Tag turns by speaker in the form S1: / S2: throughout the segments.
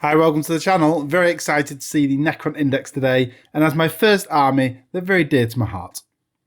S1: Hi, welcome to the channel. Very excited to see the Necron index today, and as my first army, they're very dear to my heart.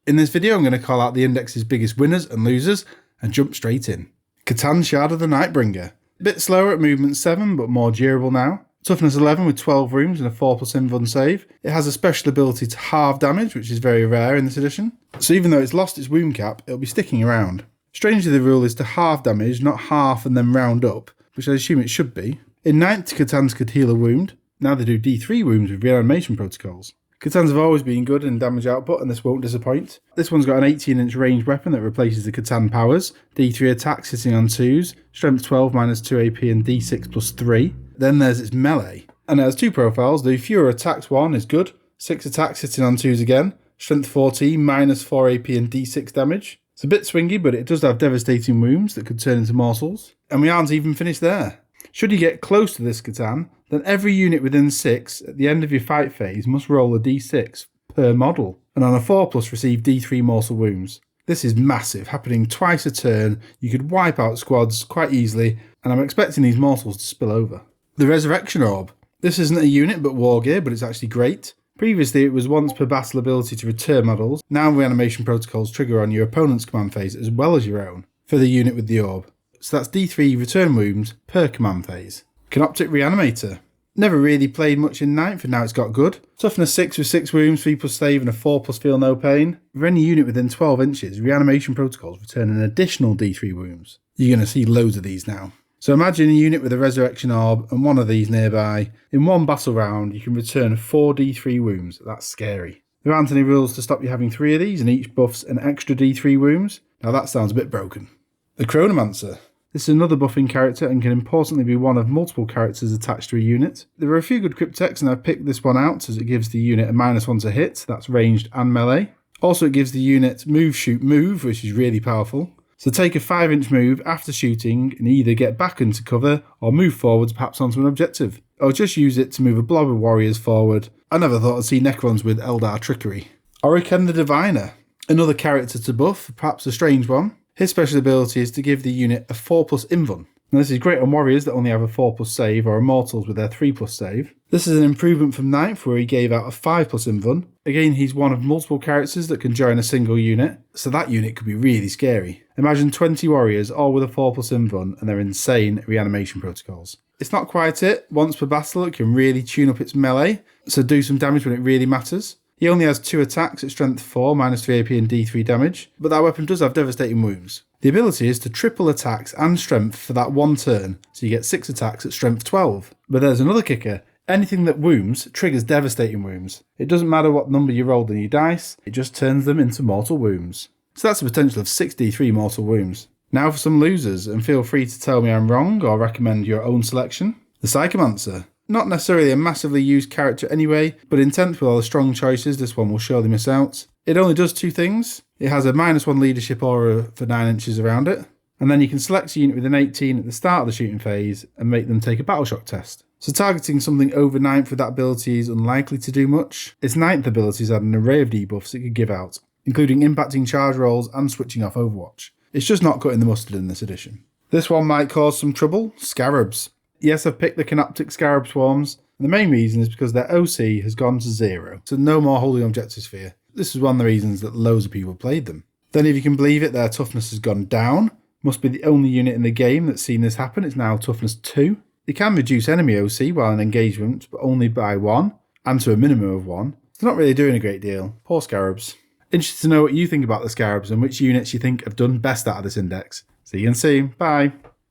S1: In this video, I'm going to call out the index's biggest winners and losers, and jump straight in. Catan Shard of the NIGHTBRINGER. A bit slower at movement 7, but more durable now. Toughness 11 with 12 rooms and a 4+ invuln save. It has a special ability to halve damage, which is very rare in this edition. So even though it's lost its wound cap, it'll be sticking around. Strangely, the rule is to halve damage, not half and then round up, which I assume it should be. In 9th, Catans could heal a wound. Now they do D3 wounds with reanimation protocols. Catans have always been good in damage output, and this won't disappoint. This one's got an 18-inch ranged weapon that replaces the Catan powers. D3 attacks hitting on 2s, strength 12 minus 2 AP and D6 plus 3. Then there's its melee. And it has 2 profiles. The fewer attacks 1 is good. 6 attacks hitting on 2s again. Strength 14 minus 4 AP and D6 damage. It's a bit swingy, but it does have devastating wounds that could turn into morsels. And we aren't even finished there. Should you get close to this Catan, then every unit within 6 at the end of your fight phase must roll a D6 per model, and on a 4+ receive D3 morsel wounds. This is massive, happening twice a turn. You could wipe out squads quite easily, and I'm expecting these morsels to spill over. The Resurrection Orb. This isn't a unit but war gear, but it's actually great. Previously it was once per battle ability to return models. Now reanimation protocols trigger on your opponent's command phase as well as your own for the unit with the orb. So that's D3 return wounds per command phase. CANOPTEK Reanimator. Never really played much in 9th, and now it's got good. Toughness 6 with 6 wounds, 3+ save and a 4+ feel no pain. For any unit within 12 inches, reanimation protocols return an additional D3 wounds. You're going to see loads of these now. So imagine a unit with a Resurrection Orb and one of these nearby. In one battle round, you can return 4 D3 wounds. That's scary. There aren't any rules to stop you having 3 of these, and each buffs an extra D3 wounds. Now that sounds a bit broken. The CHRONOMANCER. This is another buffing character and can importantly be one of multiple characters attached to a unit. There are a few good crypteks, and I've picked this one out as it gives the unit a -1 to hit, that's ranged and melee. Also it gives the unit move, shoot, move, which is really powerful. So take a 5-inch move after shooting and either get back into cover or move forwards perhaps onto an objective. Or just use it to move a blob of warriors forward. I never thought I'd see Necrons with Eldar trickery. ORIKAN the Diviner. Another character to buff, perhaps a strange one. His special ability is to give the unit a 4+ invuln. Now this is great on warriors that only have a 4+ save or immortals with their 3+ save. This is an improvement from 9th where he gave out a 5+ invuln. Again, he's one of multiple characters that can join a single unit, so that unit could be really scary. Imagine 20 warriors all with a 4+ invuln and their insane reanimation protocols. It's not quite it. Once per battle it can really tune up its melee, so do some damage when it really matters. He only has 2 attacks at strength 4, minus 3 AP and D3 damage, but that weapon does have devastating wounds. The ability is to triple attacks and strength for that one turn, so you get 6 attacks at strength 12. But there's another kicker. Anything that wounds triggers devastating wounds. It doesn't matter what number you rolled in your dice, it just turns them into mortal wounds. So that's a potential of 6 D3 mortal wounds. Now for some losers, and feel free to tell me I'm wrong or recommend your own selection. The PSYCHOMANCER. Not necessarily a massively used character anyway, but in 10th with all the strong choices, this one will surely miss out. It only does 2 things. It has a -1 leadership aura for 9 inches around it, and then you can select a unit with an 18 at the start of the shooting phase and make them take a battle shock test. So targeting something over 9th with that ability is unlikely to do much. Its 9th abilities add an array of debuffs it could give out, including impacting charge rolls and switching off Overwatch. It's just not cutting the mustard in this edition. This one might cause some trouble. SCARABs. Yes, I've picked the CANOPTEK SCARAB swarms, and the main reason is because their OC has gone to 0, so no more holding objective sphere. This is one of the reasons that loads of people played them. Then if you can believe it, their toughness has gone down. Must be the only unit in the game that's seen this happen. It's now toughness 2. They can reduce enemy OC while in engagement, but only by 1, and to a minimum of 1. They're not really doing a great deal. Poor SCARABs. Interested to know what you think about the SCARABs and which units you think have done best out of this index. See you again soon. Bye.